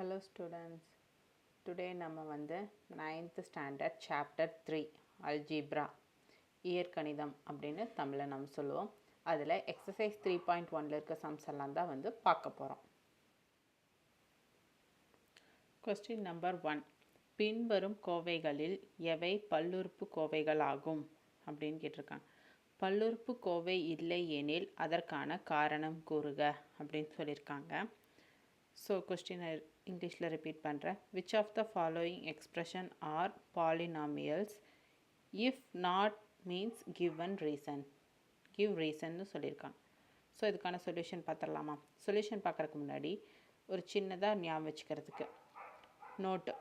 Hello students, today நம்ம வந்து 9th standard chapter 3 algebra இயற்கணிதம் அப்படின்னு தமிழில் நம்ம சொல்லுவோம். அதில் exercise 3.1ல் இருக்க sums எல்லாம் தான் வந்து பார்க்க போகிறோம். Question number 1. பின்வரும் கோவைகளில் எவை பல்லுறுப்பு கோவைகள் ஆகும் அப்படின்னு கேட்டிருக்காங்க. பல்லுறுப்பு கோவை இல்லை எனில் அதற்கான காரணம் கூறுக அப்படின்னு சொல்லியிருக்காங்க. ஸோ கொஸ்டின் இங்கிலீஷில் ரிப்பீட் பண்ணுறேன். Which of the following expression are polynomials if not means given reason give ரீசன்னு சொல்லியிருக்காங்க. ஸோ இதுக்கான சொல்யூஷன் பார்த்துடலாமா? சொல்யூஷன் பார்க்குறதுக்கு முன்னாடி ஒரு சின்னதாக ஞாபகம் வச்சுக்கிறதுக்கு நோட்டு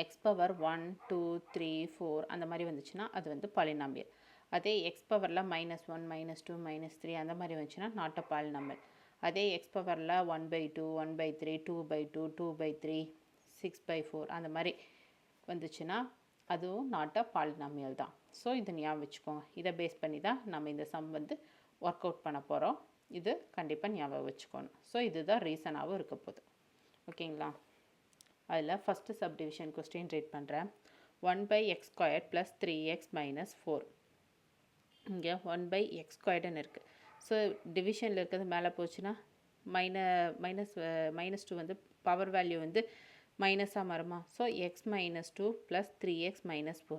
எக்ஸ் பவர் 1 2 3 4 அந்த மாதிரி வந்துச்சுன்னா அது வந்து பாலினாமியல். அதே எக்ஸ் பவரில் -1 -2 -3 அந்த மாதிரி வந்துச்சுன்னா நாட் அ பாலினாமியல். அதே எக்ஸ் பவரில் 1/2 1/3 2/2 2/3 6/4 அந்த மாதிரி வந்துச்சுன்னா அதுவும் நாட் அ பாலினாமியல் தான். ஸோ இது ஞாபகம் வச்சுக்கோங்க. இதை பேஸ் பண்ணி தான் நம்ம இந்த சம் வந்து ஒர்க் அவுட் பண்ண போகிறோம். இது கண்டிப்பாக ஞாபகம் வச்சுக்கணும். ஸோ இதுதான் ரீசனாகவும் இருக்க போகுது. ஓகேங்களா? அதில் ஃபஸ்ட்டு சப்டிவிஷன் கொஸ்டின் ரீட் பண்ணுறேன். 1/x² + 3x - 4. இங்கே 1/x² இருக்குது. ஸோ டிவிஷனில் இருக்கிறது மேலே போச்சுன்னா -2 வந்து பவர் வேல்யூ வந்து மைனஸாக மாறுமா? So x - 2 + 3x - 4.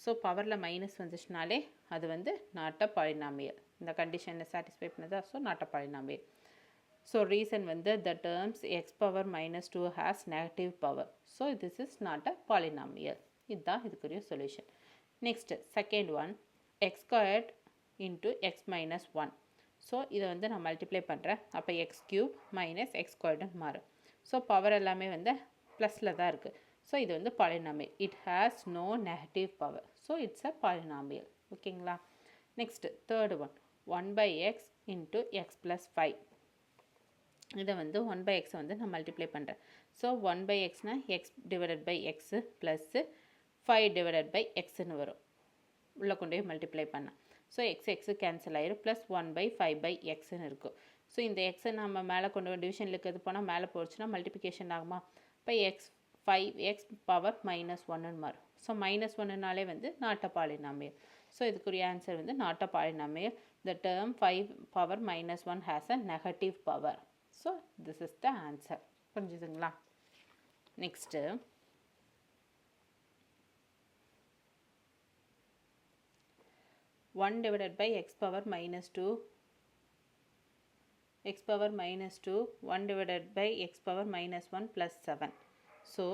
ஸோ பவரில் மைனஸ் வந்துச்சுனாலே அது வந்து நாட் அ பாலினாமியல். இந்த கண்டிஷனை சாட்டிஸ்ஃபை பண்ணுதா? So not a polynomial. So reason வந்து the terms x power -2 has negative power. So this is not a polynomial. இதுதான் இதுக்குரிய solution. Next second one x² × x - 1. So இதை வந்து நான் மல்டிப்ளை பண்ணுறேன். அப்போ x³ - x² மாறும். ஸோ பவர் எல்லாமே வந்து ப்ளஸில் தான் இருக்குது. ஸோ இது வந்து பாலினாமியல். It has no negative power. So it's a polynomial. ஓகேங்களா? Next third one 1/x × x + 5. இதை வந்து 1/x வந்து நான் மல்டிப்ளை பண்ணுறேன். ஸோ 1/xனா x/x ப்ளஸ்ஸு 5/xன்னு வரும். உள்ளே கொண்டு போய் மல்டிப்ளை பண்ணேன். ஸோ x கேன்சல் ஆயிரும். ப்ளஸ் 1/5/xன்னு இருக்கும். ஸோ இந்த எக்ஸை நம்ம மேலே கொண்டு போய் டிவிஷனில் இருக்கிறது போனால் மேலே போச்சுன்னா மல்டிப்ளிகேஷன் ஆகுமா? இப்போ 5x பவர் -1ன்னு மாறும். ஸோ -1னாலே வந்து நாட் அ பாலினாமியல். ஸோ இதுக்குரிய ஆன்சர் வந்து not a polynomial. The term 5 power -1 has a negative power. So this is the answer. புரிஞ்சுதுங்களா? Next 1/x power -2 x power -2 1/x power -1 + 7. So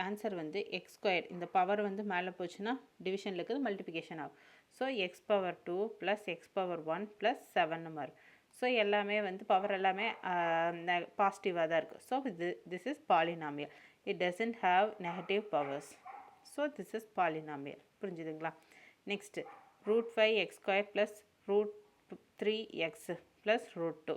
answer வந்து x² இந்த power வந்து மேலே போச்சுன்னா டிவிஷனில் இருக்கிறது மல்டிப்ளிகேஷன் ஆகும். So x power 2 + x power 1 + 7 வரும். ஸோ எல்லாமே வந்து பவர் எல்லாமே பாசிட்டிவாக தான் இருக்குது. So this is polynomial. It doesn't have negative powers. So this is polynomial. புரிஞ்சுதுங்களா? Next √5x² + √3x + √2.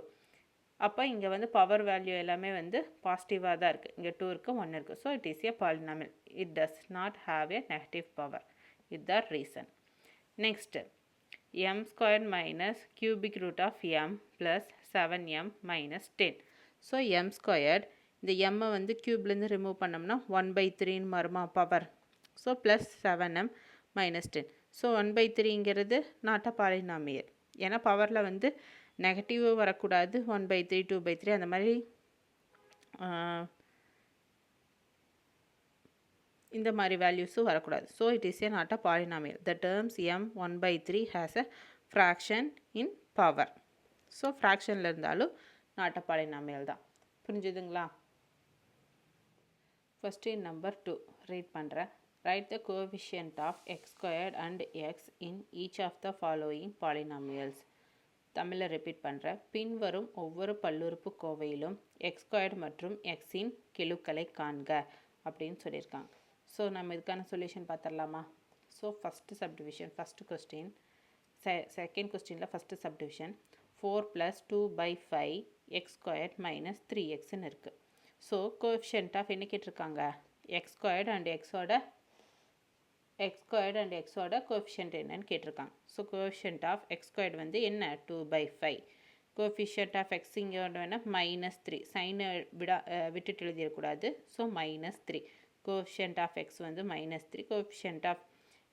அப்போ இங்கே வந்து பவர் வேல்யூ எல்லாமே வந்து பாசிட்டிவாக தான் இருக்குது. இங்கே 2 இருக்குது 1 இருக்குது. So it is A polynomial. It does not have a negative power. இதுதான் reason. Next m² - cubic root of m + 7m - 10. So m² இந்த எம்மை வந்து க்யூப்லேருந்து ரிமூவ் பண்ணோம்னா 1/3ன்னு மாறுமா power? So plus 7m - 10. So 1/3ங்கிறது நாட் அ பாலினாமியல். ஏன்னா பவரில் வந்து நெகட்டிவும் வரக்கூடாது. 1/3 2/3 அந்த மாதிரி இந்த மாதிரி வேல்யூஸும் வரக்கூடாது. So it is a not a polynomial. The terms m 1/3 has a fraction in power. So ஃப்ராக்ஷனில் இருந்தாலும் நாட் அ பாலினாமியல் தான். புரிஞ்சுதுங்களா? Question number 2 ரீட் பண்ணுறேன். Write the coefficient of x² and x in each of the following polynomials. தமிழில் repeat பண்ணுறேன். பின்வரும் ஒவ்வொரு பல்லுறுப்பு கோவையிலும் x² மற்றும் xஇன் கெழுக்களை காண்க அப்படின்னு சொல்லியிருக்காங்க. ஸோ நம்ம இதுக்கான சொல்யூஷன் பார்த்துடலாமா? So first subdivision first question second கொஸ்டினில் ஃபஸ்ட்டு சப்டிவிஷன் 4 + 2/5 x² - 3xன்னு இருக்குது. ஸோ கோஎஃபிஷியன்ட் ஆஃப் என்ன கேட்டிருக்காங்க? x² and xோட கோஎஃபிஷியன்ட் என்னன்னு கேட்டிருக்காங்க. ஸோ கோஎஃபிஷியன்ட் ஆஃப் x² வந்து என்ன? 2/5. கோஎஃபிஷியன்ட் ஆஃப் எக்ஸ் இங்கே வேணா -3 சைனை விட்டுட்டு எழுதிடக்கூடாது. ஸோ -3 கோஎஃபிஷியன்ட் ஆஃப் எக்ஸ் வந்து -3 கோஎஃபிஷியன்ட் ஆஃப்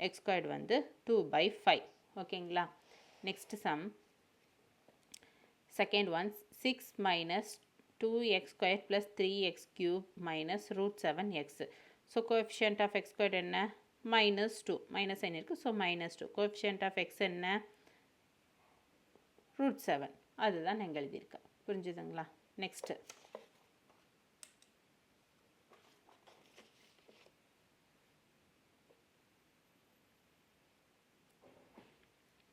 எக்ஸ் ஸ்கொயர்டு வந்து 2/5. ஓகேங்களா. Next sum second one 6 - 2x square plus 3x cube minus √7x. So coefficient of x squared என்ன -2 மைனஸ் சைன் இருக்குது. ஸோ -2 கோஎஃபிஷியன்ட் ஆஃப் எக்ஸ் என்ன √7. அதுதான் நான் எழுதியிருக்கேன். புரிஞ்சுதுங்களா. Next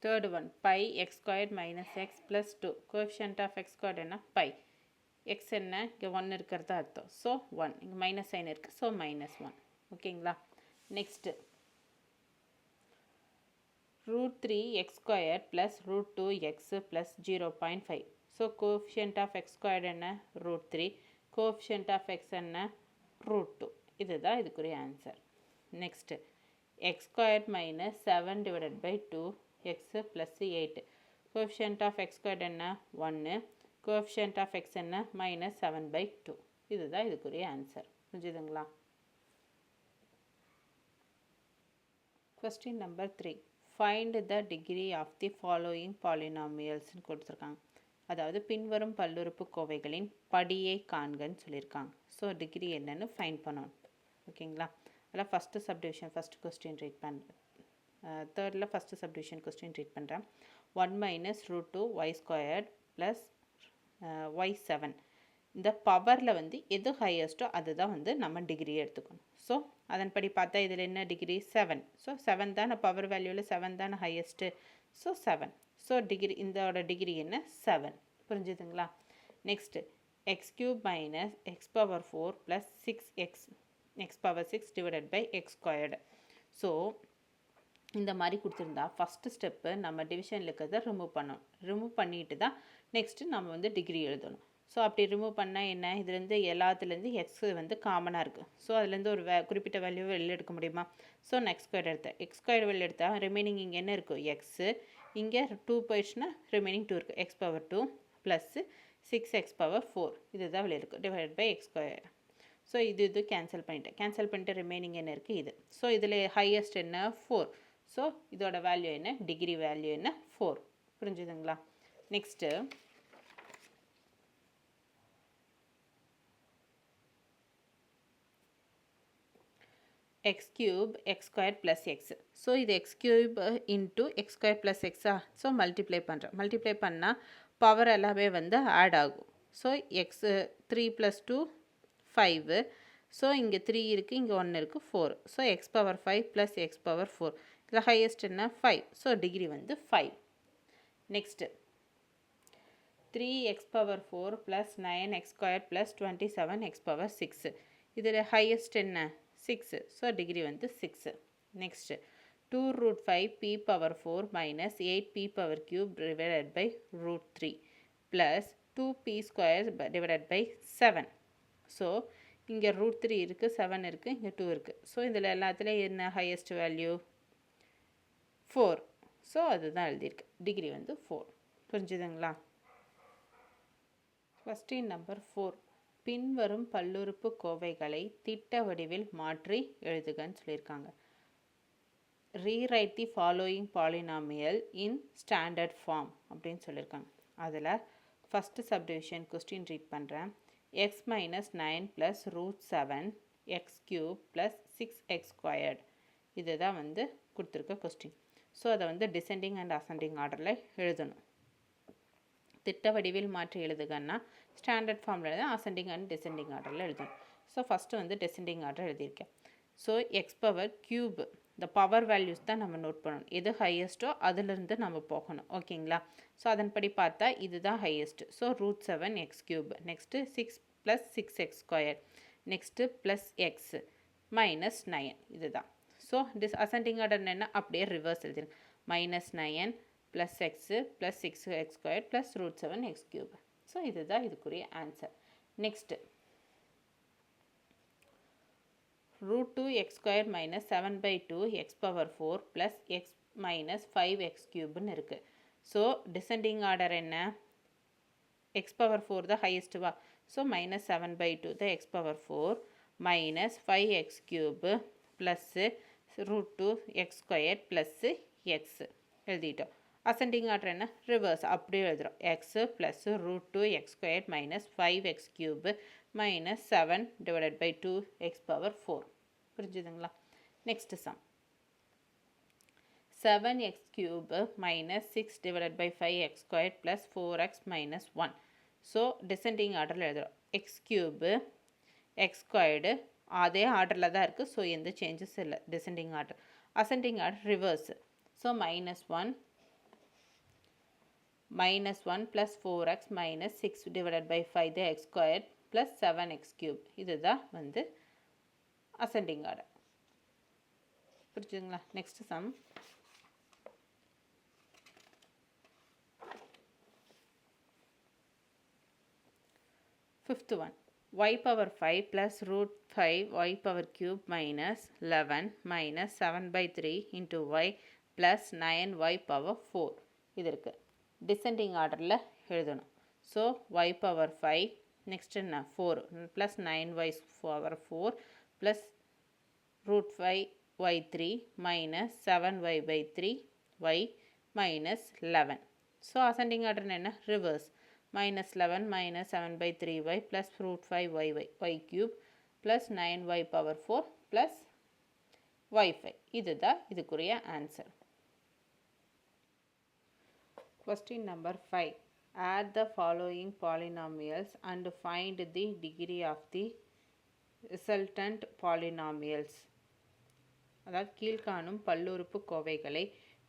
third one pi x squared minus x plus 2 coefficient of x squared என்ன pi. X என்ன இங்கே 1 இருக்கிறது அர்த்தம். ஸோ 1 இங்கே மைனஸ் சைன் இருக்குது. ஸோ -1. ஓகேங்களா. Next √3x squared plus √2x plus 0.5. So coefficient of x squared என்ன √3 கோஎஃபிஷியன்ட் ஆஃப் எக்ஸ் என்ன √2. இதுதான் இதுக்குரிய answer. Next x squared minus 7 divided by 2x plus 8. Coefficient of x squared என்ன 1 coefficient of x என்ன -7/2. இதுதான் இதுக்குரிய answer. புரிஞ்சுதுங்களா. Question number 3 find the degree of the following பாலினாமியல்ஸ்னு கொடுத்துருக்காங்க. அதாவது பின்வரும் பல்லுறுப்புக்கோவைகளின் படியை காண்கன்னு சொல்லியிருக்காங்க. ஸோ டிகிரி என்னன்னு ஃபைண்ட் பண்ணணும். ஓகேங்களா. அதில் first subdivision first question read பண்ணுறேன். தேர்டில் ஃபஸ்ட்டு சப்டிவிஷன் கொஸ்டின் ரீட் பண்ணுறேன். 1 - √2y squared plus y7. இந்த பவரில் வந்து எது ஹையஸ்ட்டோ அதுதான் வந்து நம்ம டிகிரி எடுத்துக்கணும். ஸோ அதன்படி பார்த்தா இதில் என்ன டிகிரி 7. ஸோ 7 தானே பவர் வேல்யூவில் 7 தானே ஹையஸ்ட்டு. ஸோ 7. ஸோ டிகிரி இதோட டிகிரி என்ன 7. புரிஞ்சுதுங்களா. Next x³ - x⁴ plus 6x x⁴ divided by x squared. So இந்த மாதிரி கொடுத்துருந்தா ஃபஸ்ட்டு ஸ்டெப்பு நம்ம டிவிஷனில் இருக்கிறத ரிமூவ் பண்ணணும். ரிமூவ் பண்ணிட்டு தான் நெக்ஸ்ட்டு நம்ம வந்து டிகிரி எழுதணும். ஸோ அப்படி ரிமூவ் பண்ணால் என்ன இதுலேருந்து எல்லாத்துலேருந்து எக்ஸ் வந்து காமனாக இருக்குது. ஸோ அதுலேருந்து ஒரு குறிப்பிட்ட வேல்யூ வெளில எடுக்க முடியுமா. ஸோ நான் எக்ஸ் ஸ்கொயர் எடுத்தேன். எக்ஸ் ஸ்கொயர் வெளில எடுத்தால் ரிமைனிங் இங்கே என்ன இருக்கும் எக்ஸு. இங்கே 2 போயிடுச்சுன்னா ரிமைனிங் 2 இருக்குது. x⁴ ப்ளஸ்ஸு 6x⁴ இதுதான் வெளில இருக்குது divide by x square. So இது கேன்சல் பண்ணிட்டேன். கேன்சல் பண்ணிட்டு ரிமைனிங் என்ன இருக்குது இது. ஸோ இதில் ஹையஸ்ட் என்ன 4. ஸோ இதோட வேல்யூ என்ன டிகிரி வேல்யூ என்ன 4. புரிஞ்சுதுங்களா. Next x³ x² plus x. So இது x³ into x² plus x. So multiply பண்ணுறேன். மல்டிப்ளை பண்ணால் பவர் எல்லாமே வந்து ஆட் ஆகும். So x 3 + 2 5. ஸோ இங்கே 3 இருக்குது இங்கே 1 இருக்குது 4. So x⁴ plus x⁴. இதில் ஹையஸ்ட் என்ன 5. ஸோ டிகிரி வந்து 5. Next 3x⁴ plus 9x² plus 27x⁴. இதில் ஹையஸ்ட் என்ன 6. ஸோ டிகிரி வந்து 6. Next 2√5p⁴ minus 8p³ divided by √3 plus 2p² divided by 7. So இங்கே √3 இருக்குது 7 இருக்குது இங்கே 2 இருக்குது. ஸோ இதில் எல்லாத்துலேயும் என்ன ஹையஸ்ட் வேல்யூ 4. ஸோ அதுதான் எழுதியிருக்கு. டிகிரி வந்து 4. புரிஞ்சுதுங்களா. கொஸ்டின் நம்பர் 4 பின்வரும் பல்லுறுப்புக்கோவைகளை திட்ட வடிவில் மாற்றி எழுதுகன்னு சொல்லியிருக்காங்க. Rewrite the following polynomial in standard form அப்படின்னு சொல்லியிருக்காங்க. அதில் ஃபஸ்ட்டு சப்டிவிஷன் கொஸ்டின் ரீட் பண்ணுறேன். x - 9 + √7 x³ + 6x². இதுதான் வந்து கொடுத்துருக்க கொஸ்டின். ஸோ அதை வந்து டிசெண்டிங் அண்ட் அசெண்டிங் ஆர்டரில் எழுதணும். திட்ட வடிவில் மாற்றி எழுதுங்கன்னா ஸ்டாண்டர்ட் ஃபார்மில் எழுத அசெண்டிங் அண்ட் டிசெண்டிங் ஆர்டரில் எழுதணும். ஸோ ஃபஸ்ட்டு வந்து டிசெண்டிங் ஆர்டர் எழுதியிருக்கேன். ஸோ x⁴ இந்த பவர் வேல்யூஸ் தான் நம்ம நோட் பண்ணணும். எது ஹையஸ்ட்டோ அதிலிருந்து நம்ம போகணும். ஓகேங்களா. ஸோ அதன்படி பார்த்தா இதுதான் highest. So √7 x³ next 6 + 6x². Next plus X -9 இதுதான். ஸோ அசெண்டிங் ஆர்டர் என்ன அப்படியே reverse எழுதிருங்க. -9 + x + 6x² + √7 x³. So இதுதான் இதுக்குரிய answer. Next √2x² - 7/2 x⁴ + x - 5x³ இருக்குது. ஸோ டிசெண்டிங் ஆர்டர் என்ன x power 4 the highest va. So minus 7 by 2 the x power 4 minus 5x cube plus root 2 x squared plus x எழுதிட்டோம். Ascending order என்ன reverse அப்படியே எழுதுகிறோம். X plus root 2 x squared minus 5x cube minus 7 divided by 2 x power 4. புரிஞ்சுதுங்களா? Next sum 7x cube minus 6 divided by 5x squared plus 4x minus 1. So, descending order எழுதுறோம். x cube, x squared, அதே ஆர்டரில் தான் இருக்குது. So எந்த changes இல்லை. descending order. ascending order reverse. So, minus 1 plus 4x minus 6 divided by 5 the x squared plus 7x cube. இதுதான் வந்து ascending order. புரிஞ்சுதுங்களா? Next some fifth one, y power 5 plus root 5 y power cube minus 11 minus 7 by 3 into y plus 9 y power 4. இது இருக்கு. descending ஆர்டரில் எழுதணும். So y power 5 next என்ன 4 plus 9y power 4 plus root 5 y3 minus 7y by 3 y minus 11. So ascending order என்ன reverse. minus 11 minus 7 by 3y plus root 5 y cube plus 9y power 4 plus y5. இதுதான் இதுக்குரிய answer. Question number 5. Add the following polynomials and find the degree of the resultant polynomials. அதாவது கீழ்காணும் பல்லுறுப்பு கோவைகளை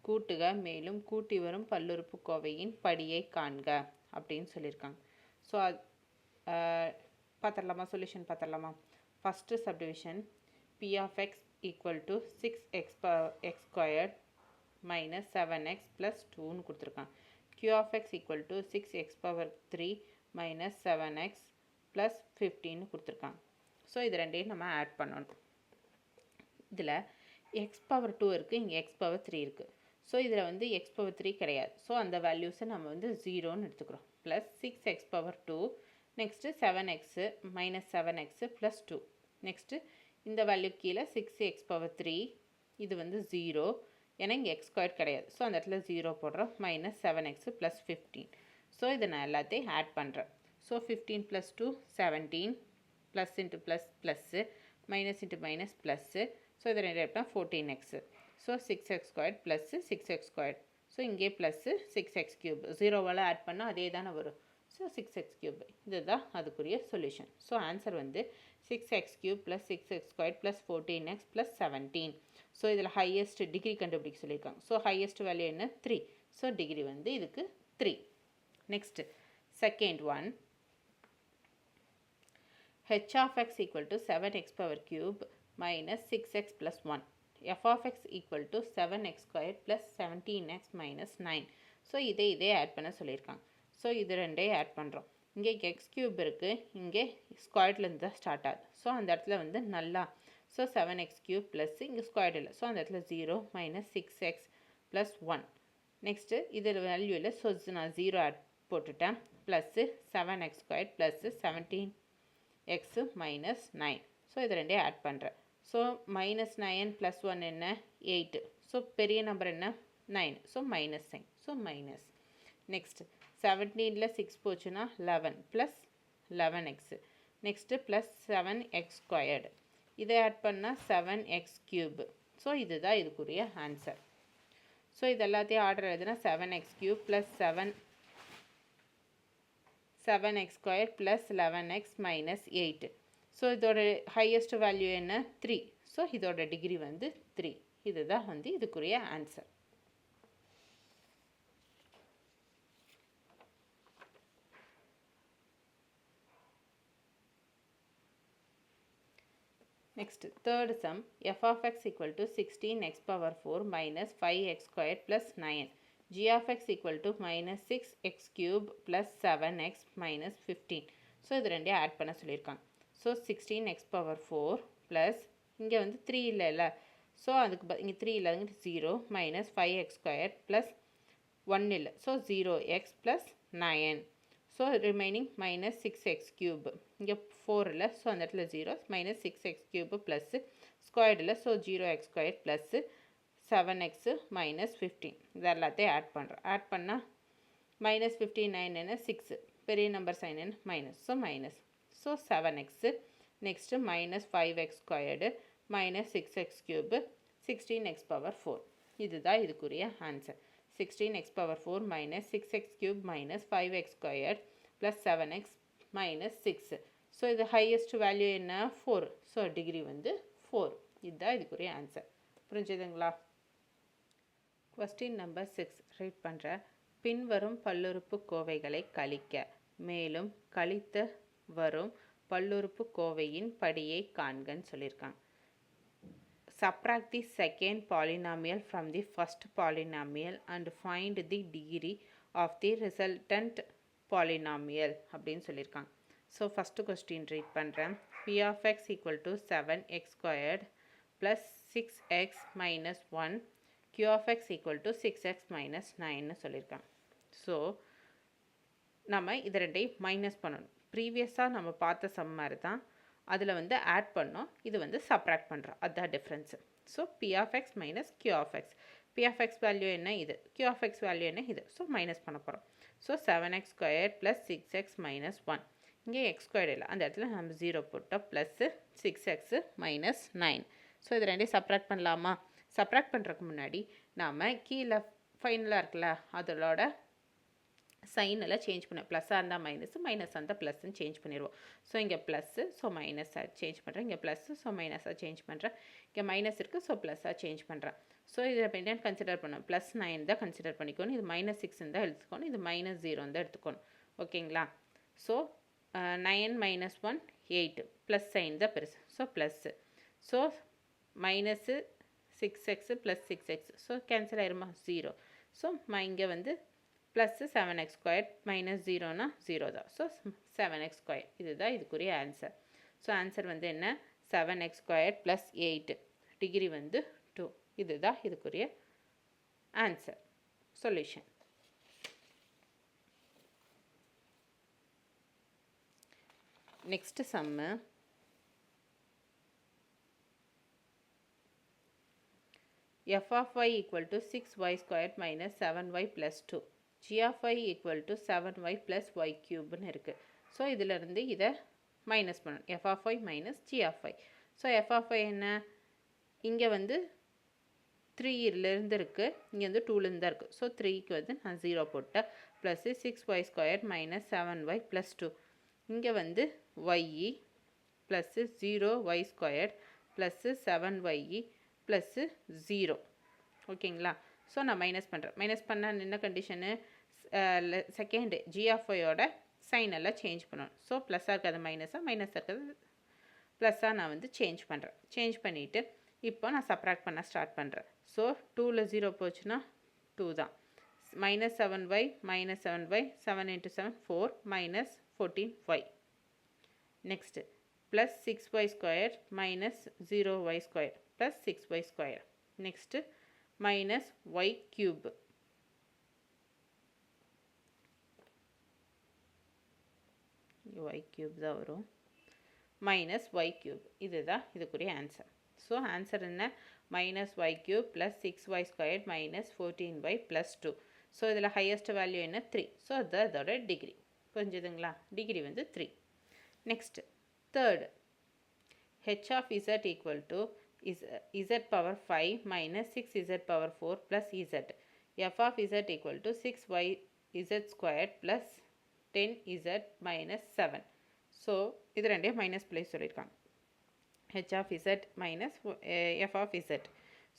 கூட்டுக, மேலும் கூட்டி வரும் பல்லுறுப்பு கோவையின் படியை காண்க அப்படின்னு சொல்லியிருக்காங்க. ஸோ பார்த்துடலாமா? சொல்யூஷன் பார்த்துடலாமா? First subdivision p of x equal to 6x squared minus 7x plus 2ன்னு கொடுத்துருக்காங்க. q of x equal to 6x power 3 minus 7x plus 15ன்னு கொடுத்துருக்காங்க. ஸோ இது ரெண்டையும் நம்ம ஆட் பண்ணணும். இதில் x power 2 இருக்குது, இங்கே x power 3 இருக்குது. ஸோ இதில் வந்து x power 3 கிடையாது. ஸோ அந்த வேல்யூஸை நம்ம வந்து 0ன்னு எடுத்துக்கிறோம். Plus 6x power 2 next 7x minus 7x plus 2. Next இந்த வேல்யூ கீழே 6x power 3 இது வந்து 0 ஏன்னா இங்கே x ஸ்கொயர் கிடையாது. ஸோ அந்த இடத்துல 0 போடுறோம். Minus 7x plus 15. ஸோ இதை நான் எல்லாத்தையும் ஆட் பண்ணுறேன். So 15 plus 2 17 plus into plus plus minus into minus plus. So இதை ரெண்டு எடுத்தா 14x. So 6x squared plus 6x squared. So இங்கே ப்ளஸ்ஸு 6x கியூப் 0வால் ஆட் பண்ணால் அதே தானே வரும். ஸோ 6x கியூப் இதுதான் அதுக்குரிய சொல்யூஷன். ஸோ ஆன்சர் வந்து 6x cube plus 6x squared plus 14x plus 17. So இதில் ஹையஸ்ட் டிகிரி கண்டுபிடிக்க சொல்லியிருக்காங்க. ஸோ ஹையஸ்ட் வேல்யூ என்ன 3. ஸோ டிகிரி வந்து இதுக்கு 3. Next second one h of x equal to 7x power cube minus 6x plus 1. f of x equal to 7x squared plus 17x minus 9. So இதே add பண்ண சொல்லியிருக்காங்க. So இது ரெண்டையும் add பண்ணுறோம். இங்கே எக்ஸ் கியூப் இருக்குது, இங்கே ஸ்கொயர்ட்லேருந்து தான் ஸ்டார்ட் ஆகுது. ஸோ அந்த இடத்துல வந்து நல்லா ஸோ 7x கியூப் ப்ளஸ் இங்கே ஸ்கொயர்ட் இல்லை. ஸோ அந்த இடத்துல 0 மைனஸ் 6x ப்ளஸ் 1. நெக்ஸ்ட்டு இதில் வேல்யூ இல்லை. ஸோ நான் 0 ஆட் போட்டுட்டேன். Plus 7x squared plus 17x minus 9. So இது ரெண்டையும் ஆட் பண்ணுறேன். ஸோ மைனஸ் 9 ப்ளஸ் 1 என்ன 8. ஸோ பெரிய நம்பர் என்ன 9. So minus sign. So minus. Next 17ல் 6 போச்சுன்னா 11 plus 11x. Next plus 7x squared. இதை ஆட் பண்ணால் 7x கியூப். ஸோ இதுதான் இதுக்குரிய ஆன்சர். ஸோ இது எல்லாத்தையும் ஆர்டர் எழுதுனா 7x cube plus 7x square plus 11x minus 8. So இதோட ஹையஸ்ட் வேல்யூ என்ன 3. ஸோ இதோட டிகிரி வந்து 3. இதுதான் வந்து இதுக்குரிய answer. Next, third sum, f of x equal to 16x power 4 minus 5x squared plus 9. g of x equal to minus 6x cube plus 7x minus 15. So இது ரெண்டையும் add பண்ண சொல்லியிருக்காங்க. ஸோ 16x power 4 plus இங்கே வந்து 3 இல்லை. So அதுக்கு இங்கே 3 இல்லைங்க 0 மைனஸ் 5x ஸ்கொயர் ப்ளஸ் 1 இல்லை. So 0x plus 9. So remaining minus 6x cube. இங்கே 4 இல்லை, ஸோ அந்த இடத்துல 0, minus 6x cube plus squared இல்லை, so 0x square plus 7x minus 15. இது எல்லாத்தையும் ஆட் பண்ணுறேன். ஆட் பண்ணால் மைனஸ் 59 என்ன 6, பெரிய நம்பர் சைன் என்ன minus, so minus. So 7x, next minus 5x squared minus 6x cube 16x power 4. இதுதான் இதுக்குரிய answer. 16x power 4 minus 6x cube minus 5x squared plus 7x minus 6. So இது highest value என்ன 4. So degree வந்து 4. இதுதான் இதுக்குரிய answer. புரிஞ்சுதுங்களா? Question number 6 read பண்ணுற. பின்வரும் பல்லுறுப்புக்கோவைகளை கழிக்க, மேலும் கழித்து வரும் பல்லுறுப்புக்கோவையின் படியை காண்கன்னு சொல்லியிருக்காங்க. Subtract the second polynomial from the first polynomial and find the degree of the resultant polynomial அப்படின்னு சொல்லியிருக்காங்க. ஸோ ஃபஸ்ட்டு கொஸ்டின் ரீட் பண்ணுறேன். p of x equal to 7x squared plus 6x minus 1 q of x equal to 6x minus 9 சொல்லியிருக்காங்க. So நம்ம இது ரெண்டையும் minus பண்ணணும். ப்ரீவியஸாக நம்ம பார்த்த சம் மாதிரி தான் அதில் வந்து ஆட் பண்ணோம், இது வந்து சப்ராக்ட் பண்ணுறோம், அதுதான் difference. So p of x minus q of x. p of x value என்ன இது, q of x வேல்யூ என்ன இது, ஸோ மைனஸ் பண்ண போகிறோம். So 7x square plus 6x minus 1. இங்கே x ஸ்கொயர் இல்லை, அந்த இடத்துல நம்ம 0 போட்டோம், ப்ளஸ்ஸு 6x மைனஸ் 9. ஸோ இது ரெண்டையும் சப்ராக்ட் பண்ணலாமா? சப்ராக்ட் பண்ணுறதுக்கு முன்னாடி நாம் கீழே ஃபைனலாக இருக்குல்ல அதோட சைன் எல்லாம் சேஞ்ச் பண்ணுவோம். ப்ளஸ்ஸாக இருந்தால் மைனஸு, மைனஸாக இருந்தால் ப்ளஸ்ன்னு சேஞ்ச் பண்ணிடுவோம். ஸோ இங்கே ப்ளஸ்ஸு, ஸோ மைனஸாக சேஞ்ச் பண்ணுறேன். இங்கே ப்ளஸ்ஸு, ஸோ மைனஸாக சேஞ்ச் பண்ணுறேன். இங்கே மைனஸ் இருக்குது, ஸோ ப்ளஸ்ஸாக சேஞ்ச் பண்ணுறேன். ஸோ இதில் என்னென்னு கன்சிடர் பண்ணணும், ப்ளஸ் 9 தான் கன்சிடர் பண்ணிக்கணும். இது மைனஸ் 6 தான் எடுத்துக்கணும், இது மைனஸ் 0 தான் எடுத்துக்கணும். ஓகேங்களா? ஸோ 9 மைனஸ் 1 8, ப்ளஸ் சைன் தான் பெருசு, so plus. So minus 6x plus 6x, so cancel ஆயிருமா 0. ஸோ இங்கே வந்து ப்ளஸ்ஸு 7x ஸ்கொயர் மைனஸ் 0னா 0 தான். ஸோ 7x ஸ்கொயர் இதுதான் இதுக்குரிய ஆன்சர். ஸோ ஆன்சர் வந்து என்ன 7x ஸ்கொயர் ப்ளஸ் 8, டிகிரி வந்து 2. இதுதான் இதுக்குரிய answer solution. Next sum. f of y equal to 6y squared minus 7y plus 2. g of y equal to 7y plus y cube இருக்குது. So இதிலிருந்து இதை minus பண்ணணும். f of y minus g of y. So f of y என்ன, இங்கே வந்து 3 இருக்குது, இங்கே வந்து 2 தான் இருக்குது. ஸோ 3க்கு வந்து நான் 0 போட்டேன், plus 6y square minus 7y plus 2. இங்கே வந்து y plus 0y square plus 7y plus 0. ஓகேங்களா? ஸோ நான் மைனஸ் பண்ணுறேன். மைனஸ் பண்ணால் என்ன கண்டிஷனு, செகண்டு ஜி ஆஃப் ஒயோட சைன் எல்லாம் சேஞ்ச் பண்ணணும். ஸோ ப்ளஸ்ஸாக இருக்கிறது மைனஸாக, மைனஸாக இருக்கிறது ப்ளஸ்ஸாக நான் வந்து சேஞ்ச் பண்ணுறேன். சேஞ்ச் பண்ணிவிட்டு இப்போ நான் சப்ராக்ட் பண்ண ஸ்டார்ட் பண்ணுறேன். ஸோ 2ல் 0 போச்சுன்னா 2 தான். Minus 7y minus 7y 7 × 7 4 minus 14y. Next plus 6y square minus 0y square plus 6y square. Next minus y cube. y cube தான் வரும், மைனஸ் y cube. இதுதான் இதுக்குரிய ஆன்சர். ஸோ ஆன்சர் என்ன, minus y cube plus 6y square minus 14y plus 2. So இதில் highest value என்ன 3. So அதுதான் இதோட degree. புரிஞ்சுதுங்களா? டிகிரி வந்து 3. Next third, h of z equal to z power 5 minus 6z power 4 plus z. f of z equal to 6yz squared plus 10z minus 7. So இது ரெண்டையும் minus place சொல்லியிருக்காங்க. h of z minus f of z.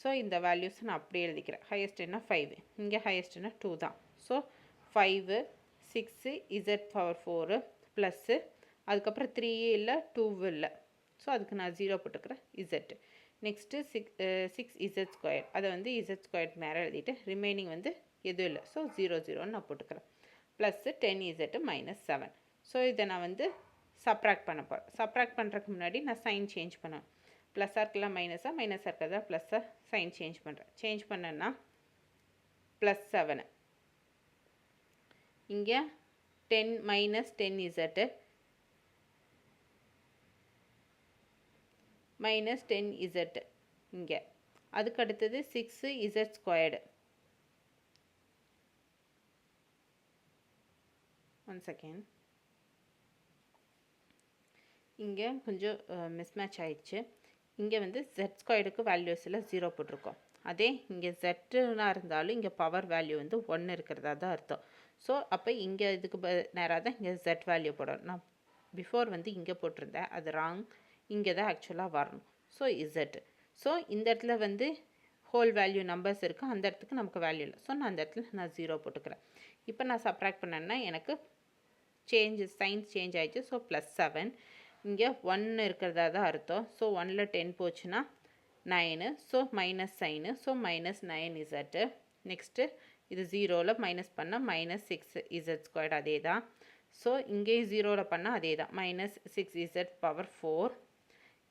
So இந்த values நான் அப்படியே எழுதிக்கிறேன். Highest என்ன 5, இங்கே highest என்ன 2 தான். ஸோ 5 6 z பவர் 4 ப்ளஸ்ஸு அதுக்கப்புறம் 3 இல்லை 2 இல்லை, ஸோ அதுக்கு நான் 0 போட்டுக்கிறேன் z. நெக்ஸ்ட்டு 6z ஸ்கொயர், அதை வந்து z ஸ்கொயர் மேலே எழுதிட்டு ரிமைனிங் வந்து எதுவும் இல்லை, ஸோ 0 0ன்னு நான் போட்டுக்கிறேன். Plus 10z minus 7. ஸோ இதை நான் வந்து சப்ராக்ட் பண்ண போகிறேன். சப்ராக்ட் பண்ணுறதுக்கு முன்னாடி நான் சைன் சேஞ்ச் பண்ணுவேன். ப்ளஸ்ஸாக இருக்கலாம் மைனஸாக, மைனஸாக இருக்கிறதா ப்ளஸ்ஸாக சைன் சேஞ்ச் பண்ணுறேன். சேஞ்ச் பண்ணேன்னா ப்ளஸ் 7, இங்கே 10 minus 10z minus 10z இங்கே. அதுக்கு அடுத்தது 6z ஸ்கொயர்டு. ஒன் செகண்ட், இங்கே கொஞ்சம் மிஸ்மேட்ச் ஆயிடுச்சு. இங்கே வந்து z ஸ்கொயர்டுக்கு வேல்யூஸில் 0 போட்டிருக்கோம். அதே இங்கே ஜெட்டுனா இருந்தாலும் இங்கே பவர் வேல்யூ வந்து 1 இருக்கிறதா தான் அர்த்தம். ஸோ அப்போ இங்கே இதுக்கு நேராக தான் இங்கே z வேல்யூ போடணும். நான் பிஃபோர் வந்து இங்கே போட்டிருந்தேன், அது ராங். இங்கே தான் ஆக்சுவலாக வரணும். So z. ஸோ இந்த இடத்துல வந்து ஹோல் வேல்யூ நம்பர்ஸ் இருக்குது, அந்த இடத்துக்கு நமக்கு வேல்யூ இல்லை. ஸோ நான் அந்த இடத்துல நான் 0 போட்டுக்கிறேன். இப்போ நான் சப்ராக்ட் பண்ணேன்னா எனக்கு சைன்ஸ் சேஞ்ச் ஆகிடுச்சு. ஸோ +7. இங்கே 1 இருக்கிறதா தான் அர்த்தம். ஸோ 1ல் 10 போச்சுன்னா 9. So minus sign. So -9z. Next இது 0ல் மைனஸ் பண்ணால் -6z ஸ்கொயர்டு அதே தான். ஸோ இங்கேயும் 0ல் பண்ணால் அதே தான், -6z பவர் 4.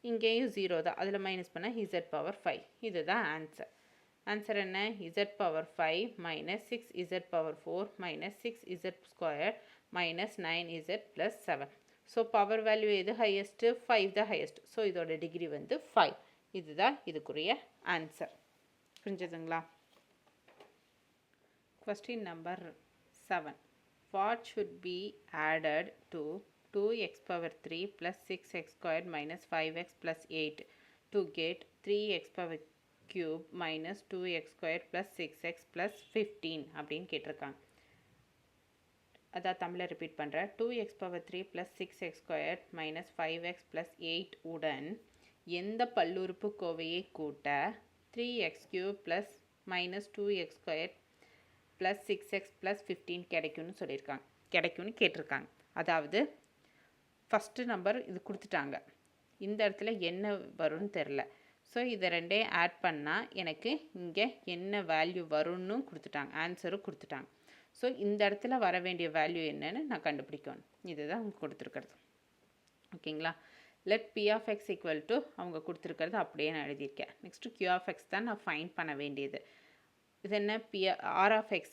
இங்கேயும் 0 தான், அதில் மைனஸ் பண்ணால் z பவர் 5. இதுதான் ஆன்சர். ஆன்சர் என்ன? z power 5 -6z power 4 -6z square -9z + 7. So power value எது ஹையஸ்ட்டு? 5 தான் ஹையஸ்ட். ஸோ இதோட டிகிரி வந்து 5. இதுதான் இதுக்குரிய ஆன்சர். புரிஞ்சுதுங்களா? Question number 7. What should be added to 2x power 3 plus 6x squared minus 5x plus 8 to get 3x power cube minus 2x squared plus 6x plus 15 அப்படின்னு கேட்டிருக்காங்க. அதான் தமிழில் ரிப்பீட் பண்ணுறேன். 2x power 3 plus 6x squared minus 5x plus 8 உடன் எந்த பல்லுறுப்பு கோவையை கூட்ட 3x cube plus minus 2x squared plus 6x plus 15 கிடைக்கும்னு சொல்லியிருக்காங்க, கிடைக்கும்னு கேட்டிருக்காங்க. அதாவது ஃபஸ்ட்டு நம்பர் இது கொடுத்துட்டாங்க, இந்த இடத்துல என்ன வரும்னு தெரில. ஸோ இதை ரெண்டையும் ஆட் பண்ணால் எனக்கு இங்கே என்ன வேல்யூ வரும்னு கொடுத்துட்டாங்க, ஆன்சரும் கொடுத்துட்டாங்க. ஸோ இந்த இடத்துல வர வேண்டிய வேல்யூ என்னன்னு நான் கண்டுபிடிக்கணும். இதுதான் அவங்க கொடுத்துருக்கிறது. ஓகேங்களா? Let p of x equal to அவங்க கொடுத்துருக்கிறது அப்படியே நான் எழுதியிருக்கேன். நெக்ஸ்ட்டு q of x தான் நான் ஃபைண்ட் பண்ண வேண்டியது. இது என்ன? r of x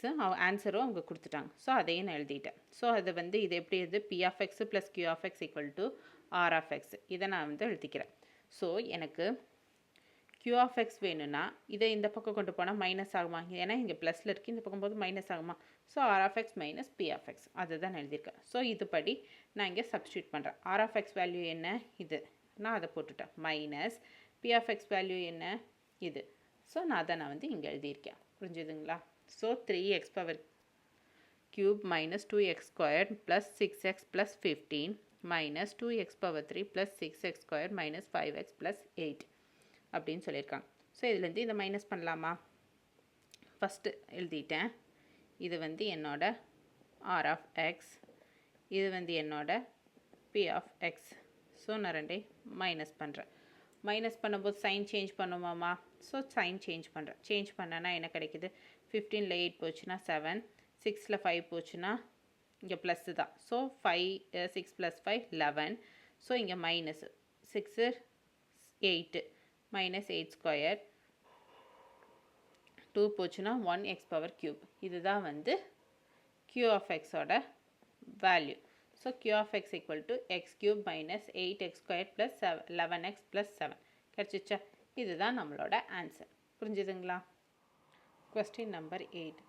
ஆன்சரும் அவங்க கொடுத்துட்டாங்க. ஸோ அதையும் நான் எழுதிட்டேன். ஸோ அது வந்து இது எப்படி இது p of x + q of x equal to r of x. இதை நான் வந்து எழுதிக்கிறேன். ஸோ எனக்கு q of x வேணும்னா இதை இந்த பக்கம் கொண்டு போனால் மைனஸ் ஆகுமா? ஏன்னா இங்கே ப்ளஸில் இருக்குது, இந்த பக்கம் போது மைனஸ் ஆகுமா? So r of x minus p of x அதுதான் எழுதியிருக்கேன். ஸோ இதுபடி நான் இங்கே சப்ஸ்டியூட் பண்ணுறேன். r of x வேல்யூ என்ன? இது நான் அதை போட்டுட்டேன். Minus p of x value என்ன? இது. ஸோ நான் அதை நான் வந்து இங்கே எழுதியிருக்கேன். புரிஞ்சுதுங்களா? So 3x power cube minus 2x squared plus 6x plus 15 minus 2x power 3 plus 6x squared minus 5x plus 8 அப்படின்னு சொல்லியிருக்காங்க. ஸோ இதுலேருந்து இதை மைனஸ் பண்ணலாமா? ஃபஸ்ட்டு எழுதிட்டேன். இது வந்து என்னோட r of x, இது வந்து என்னோட p of x. ஸோ நான் ரெண்டையும் மைனஸ் பண்ணுறேன். மைனஸ் பண்ணும்போது சைன் சேஞ்ச் பண்ணுமாமா? ஸோ சைன் சேஞ்ச் பண்ணுறேன். சேஞ்ச் பண்ணனா என்ன கிடைக்குது? 15ல் 8 போச்சுன்னா 7, 6ல் 5 போச்சுன்னா இங்கே ப்ளஸ்ஸு தான். ஸோ 6 + 5 11. ஸோ இங்கே மைனஸ் 6 8 -8 ஸ்கொயர் 2 போச்சுன்னா 1x power cube. இதுதான் வந்து q of xோட value. So q of x equal to x cube minus 8x squared plus 11x plus 7 கிடச்சிச்சா? இதுதான் நம்மளோட ஆன்சர். புரிஞ்சுதுங்களா? Question number 8.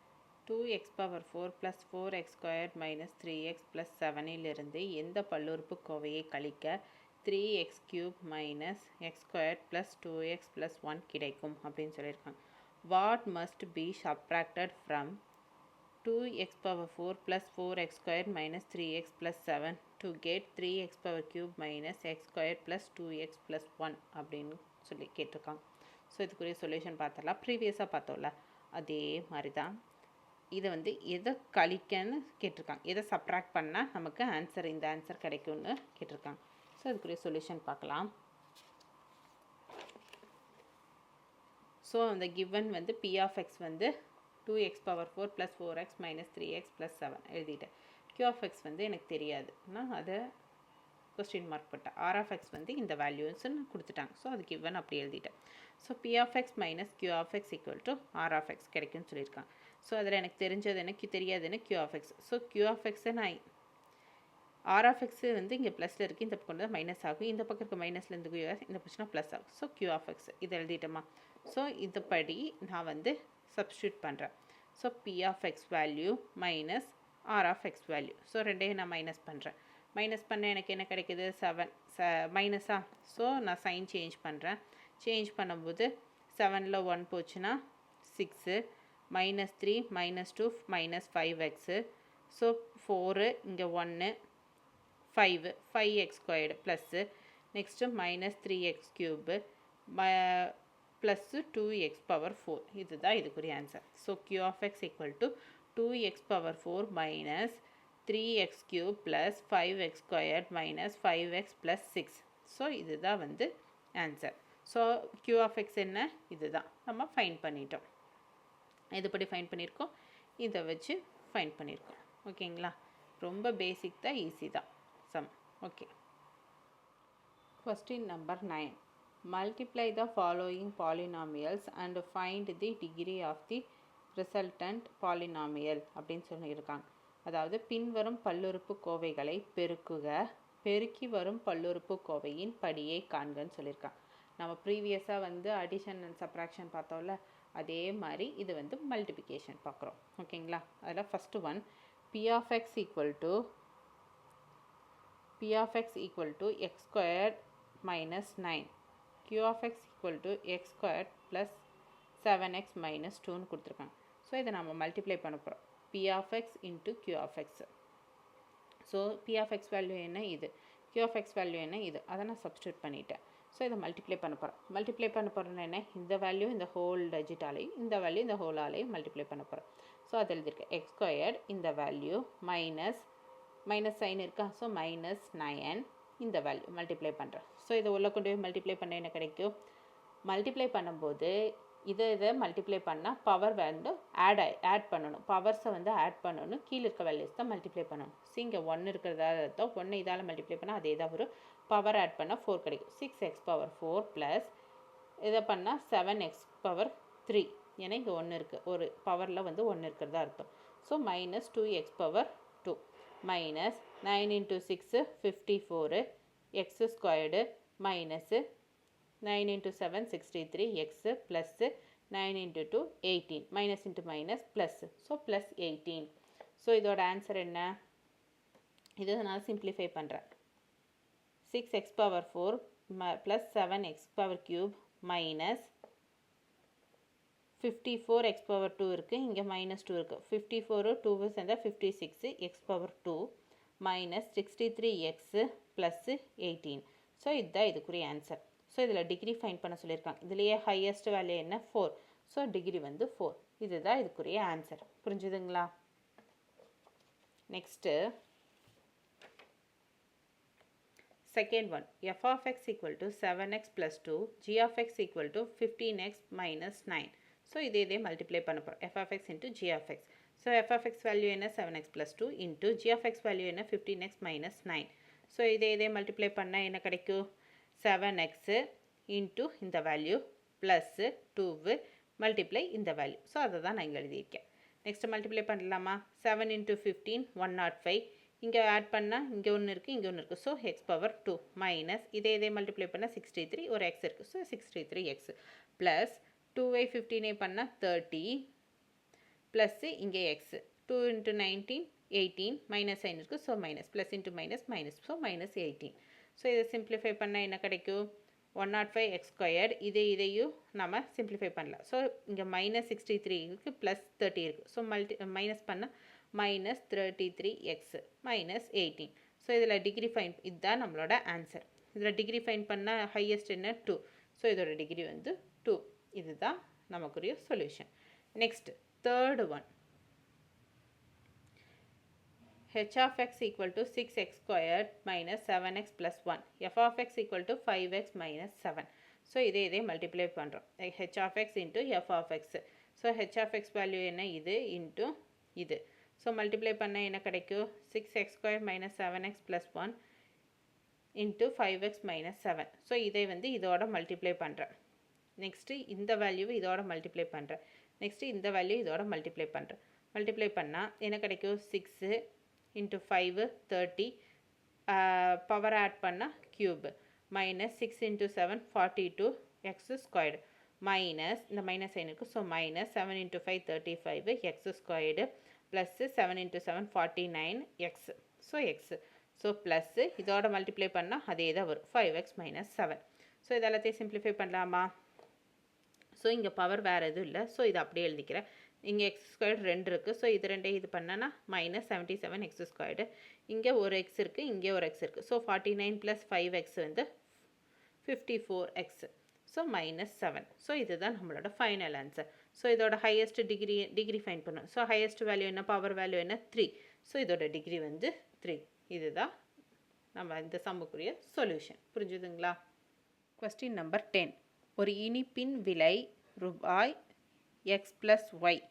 2x power 4 plus 4x squared minus 3x plus 7இலிருந்து எந்த பல்லுறுப்புக்கோவையை கழிக்க 3x cube minus x squared plus 2x plus 1 கிடைக்கும் அப்படின்னு சொல்லியிருக்காங்க. What must be subtracted from 2x power 4 plus 4x squared minus 3x plus 7 to get 3x power cube minus x squared plus 2x plus 1 அப்படின்னு சொல்லி கேட்டிருக்காங்க. So இதுக்குரிய solution பார்த்தலாம். ப்ரீவியஸாக பார்த்தோம்ல அதே மாதிரி தான். இதை வந்து எதை கழிக்கன்னு கேட்டிருக்காங்க, எதை சப்ராக்ட் பண்ணால் நமக்கு ஆன்சர் இந்த ஆன்சர் கிடைக்கும்னு கேட்டிருக்காங்க. ஸோ இதுக்குரிய சொல்யூஷன் பார்க்கலாம். ஸோ அந்த கிவன் வந்து p of x வந்து 2x power 4 plus 4x minus 3x plus 7 எழுதிட்டேன். q of x வந்து எனக்கு தெரியாது, நான் அதை கொஸ்டின் மார்க் போட்டேன். r of x வந்து இந்த வேல்யூஸ்ன்னு கொடுத்துட்டாங்க. ஸோ அது கிவன் அப்படி எழுதிட்டேன். So p of x minus q of x equal to r of x கிடைக்கும்னு சொல்லியிருக்காங்க. ஸோ அதில் எனக்கு தெரிஞ்சது என்ன, தெரியாதுன்னு q of x. So q of x நான் ஆர் ஆஃப் எக்ஸ் வந்து இங்கே ப்ளஸில் இருக்குது, இந்த பக்கம் வந்து மைனஸ் ஆகும், இந்த பக்கம் இருக்க மைனஸ்லேருந்து இந்த பட்சம்னா ப்ளஸ் ஆகும். ஸோ கியூ ஆஃப் எக்ஸ் இதை எழுதிட்டோமா. ஸோ இதுபடி நான் வந்து சப்ஸ்டியூட் பண்ணுறேன். So p of x value minus r of x value. So ரெண்டையும் நான் மைனஸ் பண்ணுறேன். மைனஸ் பண்ண எனக்கு என்ன கிடைக்குது, 7 மைனஸா. ஸோ நான் சைன் சேஞ்ச் பண்ணுறேன். சேஞ்ச் பண்ணும்போது 7ல் 1 போச்சுன்னா 6, -3 -2 -5x. ஸோ 4 இங்கே 1 5x squared plus next -3x³ plus 2x power 4. இதுதான் இதுக்குரிய answer. So q of x equal to 2x power 4 minus 3x³ plus 5x squared minus 5x plus 6. So இதுதான் வந்து answer. So q of x என்ன, இதுதான் நம்ம find பண்ணிட்டோம். இதுபடி find பண்ணியிருக்கோம், இதை வச்சு ஃபைண்ட் பண்ணியிருக்கோம். ஓகேங்களா, ரொம்ப பேசிக் தான், ஈஸி தான் some. Okay, question number 9. Multiply the following polynomials and find the degree of the resultant polynomial அப்படின்னு சொல்லியிருக்காங்க. அதாவது பின்வரும் பல்லுறுப்பு கோவைகளை பெருக்குக, பெருக்கி வரும் பல்லுறுப்பு கோவையின் படியை காண்கன்னு சொல்லியிருக்காங்க. நம்ம ப்ரீவியஸாக வந்து அடிஷன் அண்ட் சப்ராக்ஷன் பார்த்தோம்ல, அதே மாதிரி இது வந்து மல்டிப்ளிகேஷன் பார்க்குறோம். ஓகேங்களா, அதில் first one p of x equal to x squared minus 9, q of x equal to x squared plus 7x minus 2ன்னு கொடுத்துருக்காங்க. ஸோ இதை நம்ம மல்டிப்ளை பண்ண போகிறோம், p of x into q of x. So p of x value என்ன, இது q of x value என்ன, இது அதை நான் சப்ஸ்டியூட் பண்ணிட்டேன். ஸோ இதை மல்டிப்ளை பண்ண போகிறோம். மல்டிப்ளை பண்ண போகிறோன்னா என்ன, இந்த வேல்யூ இந்த ஹோல் டிஜிட்டாலையும் இந்த வேல்யூ இந்த ஹோல் ஆலையும் மல்டிப்ளை பண்ண போகிறோம். ஸோ அது எழுதியிருக்கேன், எக்ஸ் ஸ்கொயர்ட் இந்த வேல்யூ மைனஸ் சைன் இருக்கா, ஸோ -9 இந்த வேல்யூ மல்டிப்ளை பண்ணுறேன். ஸோ இதை உள்ள கொண்டு போய் மல்டிப்ளை பண்ண என்ன கிடைக்கும், மல்டிப்ளை பண்ணும்போது இதை மல்டிப்ளை பண்ணால் பவர் வந்து ஆட் பண்ணணும், பவர்ஸை வந்து ஆட் பண்ணணும், கீழே இருக்க வேல்யூஸ் தான் மல்டிப்ளை பண்ணணும். ஸோ இங்கே 1 இருக்கிறதா தான் 1 இதால் மல்டிப்ளை பண்ணால் அதே தான் வரும், பவர் ஆட் பண்ணால் 4 கிடைக்கும். 6x பவர் 4 ப்ளஸ் இதை பண்ணால் 7x பவர் 3, ஏன்னா இங்கே 1 இருக்குது, ஒரு பவரில் வந்து 1 இருக்கிறதா அர்த்தம். So -2x power 2 minus 9 into 6 54 x squared minus 9 into 7 63 x plus 9 into 2 18 minus into minus plus, so plus 18. So இதோட ஆன்சர் என்ன, இதை நான் சிம்பிளிஃபை பண்ணுறேன். 6x power 4 plus 7x power cube minus 54x power 2 இருக்குது, இங்கே -2 இருக்குது, 54 2 சேர்ந்தால் 56 x power 2 minus 63x plus 18. So இதுதான் இதுக்குரிய ஆன்சர். ஸோ இதில் டிகிரி ஃபைண்ட் பண்ண சொல்லியிருக்காங்க. இதுலேயே ஹையஸ்ட் வேல்யூ என்ன, 4. ஸோ டிகிரி வந்து 4. இதுதான் இதுக்குரிய ஆன்சர். புரிஞ்சுதுங்களா? Next second one, f of x equal to 7x plus 2, g of x equal to 15x minus 9. So இதே மல்டிப்ளை பண்ண போகிறோம், f of x into g of x. So f of x value என்ன, 7x plus 2 into g of x value என்ன, 15x minus 9. So இதே multiply பண்ணால் என்ன கிடைக்கும், 7x into இந்த வேல்யூ ப்ளஸ் 2 மல்டிப்ளை இந்த வேல்யூ. ஸோ அதை தான் நான் இங்கே எழுதியிருக்கேன். நெக்ஸ்ட்டு மல்டிப்ளை பண்ணலாமா, 7 into 15 105, இங்கே ஆட் பண்ணால் இங்கே ஒன்று இருக்குது இங்கே ஒன்று இருக்குது, ஸோ எக்ஸ் பவர் 2 மைனஸ் இதே மல்டிப்ளை பண்ணால் 63, ஒரு எக்ஸ் இருக்குது, ஸோ 63x ப்ளஸ் 2ஐ 15ஐ பண்ணால் 30 ப்ளஸ்ஸு இங்கே எக்ஸு 2 into 19 18 மைனஸ் சைன் இருக்குது, so minus plus into minus, so minus 18. So இதை சிம்பிளிஃபை பண்ணால் என்ன கிடைக்கும், 105x ஸ்கொயர்ட், இதையும் நம்ம சிம்பிளிஃபை பண்ணலாம். ஸோ இங்கே -63 இருக்குது ப்ளஸ் 30 இருக்குது, ஸோ மைனஸ் பண்ணால் -33x minus 18. ஸோ இதில் டிகிரி ஃபைன், இதுதான் நம்மளோட ஆன்சர். இதில் டிகிரி ஃபைன் பண்ணால் ஹையஸ்ட் என்ன, 2. ஸோ இதோட டிகிரி வந்து 2. இதுதான் நமக்குரிய solution. Next third one, h of x equal to 6x squared minus 7x plus 1, f of x equal to 5x minus 7. So இதே மல்டிப்ளை பண்ணுறோம், h of x into f of x. So h of x value என்ன, இது into இது. So multiply பண்ண என்ன கிடைக்கும், 6x squared minus 7x plus 1 into 5x minus 7. So இதை வந்து இதோட மல்டிப்ளை பண்ணுறேன். நெக்ஸ்ட்டு இந்த வேல்யூவை இதோட மல்டிப்ளை பண்ணுறேன். நெக்ஸ்ட்டு இந்த வேல்யூ இதோட மல்டிப்ளை பண்ணுறேன். மல்டிப்ளை பண்ணால் என்ன கிடைக்கும், 6 into 5 30 பவர் ஆட் பண்ணால் cube minus 6 into 7 42 X squared minus இந்த மைனஸ் சைன் இருக்குது so minus 7 into 5 35 X squared plus 7 into 7 49 X so x so plus இதோட மல்டிப்ளை பண்ணால் அதே தான் வரும் 5x minus 7 ஸோ இதெல்லாத்தையும் சிம்பிளிஃபை பண்ணலாமா ஸோ இங்கே பவர் வேறு எதுவும் இல்லை ஸோ இது அப்படியே எழுதிக்கிறேன் இங்கே எக்ஸ் ஸ்கொயர்டு 2 இருக்குது ஸோ இது ரெண்டே இது பண்ணனா மைனஸ் 77 எக்ஸ் ஸ்கொயர்டு இங்கே ஒரு எக்ஸ் இருக்குது இங்கே ஒரு எக்ஸ் இருக்குது ஸோ 49 + 5x வந்து 54x ஸோ மைனஸ் 7 ஸோ இதுதான் நம்மளோட ஃபைனல் ஆன்சர் ஸோ இதோட ஹையஸ்ட் டிகிரி ஃபைன் பண்ணணும் ஸோ ஹையஸ்ட் வேல்யூ என்ன பவர் வேல்யூ என்ன 3 ஸோ இதோட டிகிரி வந்து 3 இதுதான் நம்ம இந்த சம்முக்குரிய சொல்யூஷன் புரிஞ்சுதுங்களா கொஸ்டின் நம்பர் 10 ஒரு இனிப்பின் விலை ரூபாய் x plus y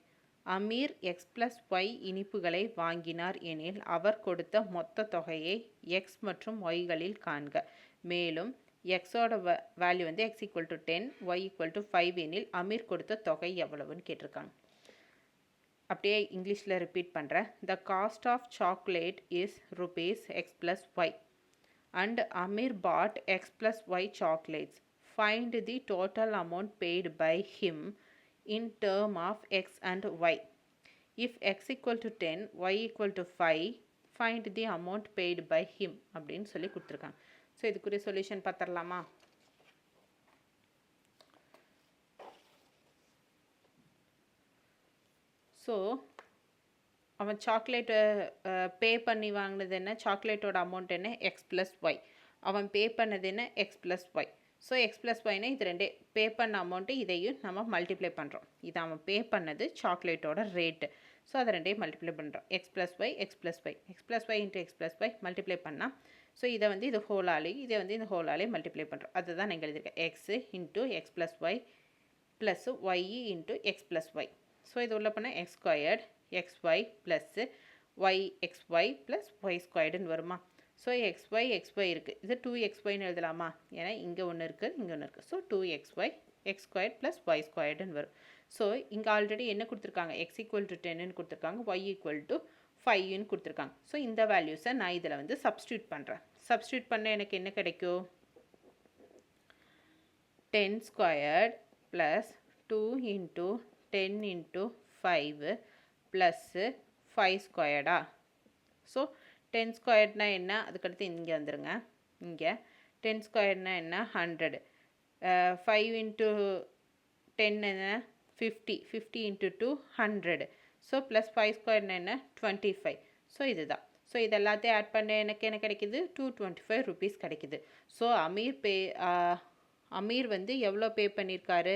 Ameer x plus y இனிப்புகளை வாங்கினார் எனில் அவர் கொடுத்த மொத்த தொகையை எக்ஸ் மற்றும் ஒய்களில் காண்க மேலும் எக்ஸோட வேல்யூ வந்து x equal to 10 y equal to 5 எனில் அமீர் கொடுத்த தொகை எவ்வளவுன்னு கேட்டிருக்காங்க அப்படியே இங்கிலீஷில் ரிப்பீட் பண்ணுறேன் the cost of chocolate is rupees x plus y and Amir bought x plus y chocolates find the total amount paid by him in term of x and y. If x equal to 10, y equal to 5, find the amount paid by him அப்படின்னு சொல்லி கொடுத்துருக்காங்க so இதுக்குரிய solution பார்த்துடலாமா so அவன் சாக்லேட்டை பே பண்ணி வாங்கினது என்ன சாக்லேட்டோட அமௌண்ட் என்ன எக்ஸ் ப்ளஸ் ஒய் அவன் பே பண்ணது என்ன x plus y so x plus ஒய்னா இது ரெண்டே பே பண்ண அமௌண்ட்டு இதையும் நம்ம மல்டிப்ளை பண்ணுறோம் இது அவன் பே பண்ணது சாக்லேட்டோட ரேட்டு ஸோ அதை ரெண்டையும் மல்டிப்ளை பண்ணுறோம் x plus y x plus y x plus y into x plus y multiply பண்ணால் ஸோ இதை வந்து இது ஹோலாலே இதை வந்து இந்த ஹோலாலே மல்டிப்ளை பண்ணுறோம் அதுதான் நீங்கள் எழுதியிருக்கேன் x into x plus y plus y into x plus y so இது உள்ள பண்ணால் x squared x y plus y x y plus y ஸ்கொயர்டுன்னு வருமா ஸோ எக்ஸ்ஒய் இருக்குது இது 2xyன்னு எழுதலாமா ஏன்னா இங்கே ஒன்று இருக்குது இங்கே ஒன்று இருக்குது so 2xy x squared plus y ஸ்கொயர்டுன்னு வரும் ஸோ இங்கே ஆல்ரெடி என்ன கொடுத்துருக்காங்க எக்ஸ் ஈக்குவல் டு 10ன்னு கொடுத்துருக்காங்க ஒய் ஈக்குவல் டு 5ன்னு கொடுத்துருக்காங்க ஸோ இந்த வேல்யூஸை நான் இதில் வந்து சப்ஸ்டியூட் பண்ணுறேன் சப்ஸ்டியூட் பண்ண எனக்கு என்ன கிடைக்கும் 10 squared plus 2 into 10 into 5 plus 5 ஸ்கொயர்டா ஸோ 10 ஸ்கொயர்ட்னா என்ன அதுக்கடுத்து இங்கே வந்துடுங்க இங்கே 10 ஸ்கொயர்ட்னா என்ன 100 5 into 10 என்ன 50 into 2 100 ஸோ ப்ளஸ் 5 ஸ்கொயர்ட்னா என்ன 25 ஸோ இதுதான் ஸோ இது எல்லாத்தையும் ஆட் பண்ண எனக்கு என்ன கிடைக்கிது 225 rupees கிடைக்கிது ஸோ அமீர் வந்து எவ்வளோ பே பண்ணியிருக்காரு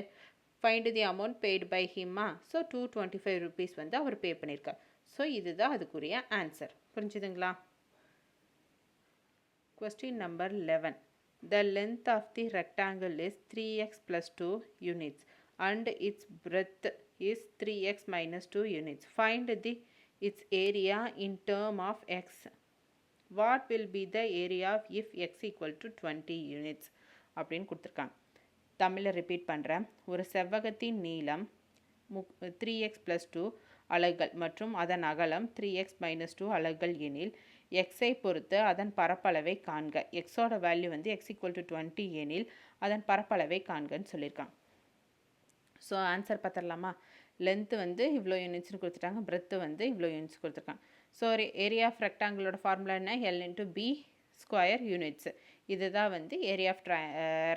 find the amount paid by ஹிம்மா ஸோ 225 rupees வந்து அவர் பே பண்ணியிருக்கார் ஸோ இதுதான் அதுக்குரிய ஆன்சர் புரிஞ்சுதுங்களா Question number 11. The length of the rectangle is 3x plus 2 units and its breadth is 3x minus 2 units. Find its area in term of x. What will be the area if x equal to 20 units? அப்படின்னு கொடுத்துருக்காங்க தமிழில் repeat பண்ணுறேன் ஒரு செவ்வகத்தின் நீளம் 3x plus 2 அலகுகள் மற்றும் அதன் அகலம் 3x minus 2 அலகுகள் எனில் எக்ஸை பொறுத்து அதன் பரப்பளவை காண்க எக்ஸோட வேல்யூ வந்து எக்ஸ் ஈக்குவல் டு 20 எனில் அதன் பரப்பளவை காண்கன்னு சொல்லியிருக்காங்க ஸோ ஆன்சர் பார்த்துடலாமா லென்த்து வந்து இவ்வளோ யூனிட்ஸ்னு கொடுத்துட்டாங்க பிரெத்து வந்து இவ்வளோ யூனிட்ஸ் கொடுத்துருக்காங்க ஸோ ஒரு ஏரியா ஆஃப் ரெக்டாங்கிளோட ஃபார்முலா என்ன l into b square units இதுதான் வந்து ஏரியா ஆஃப்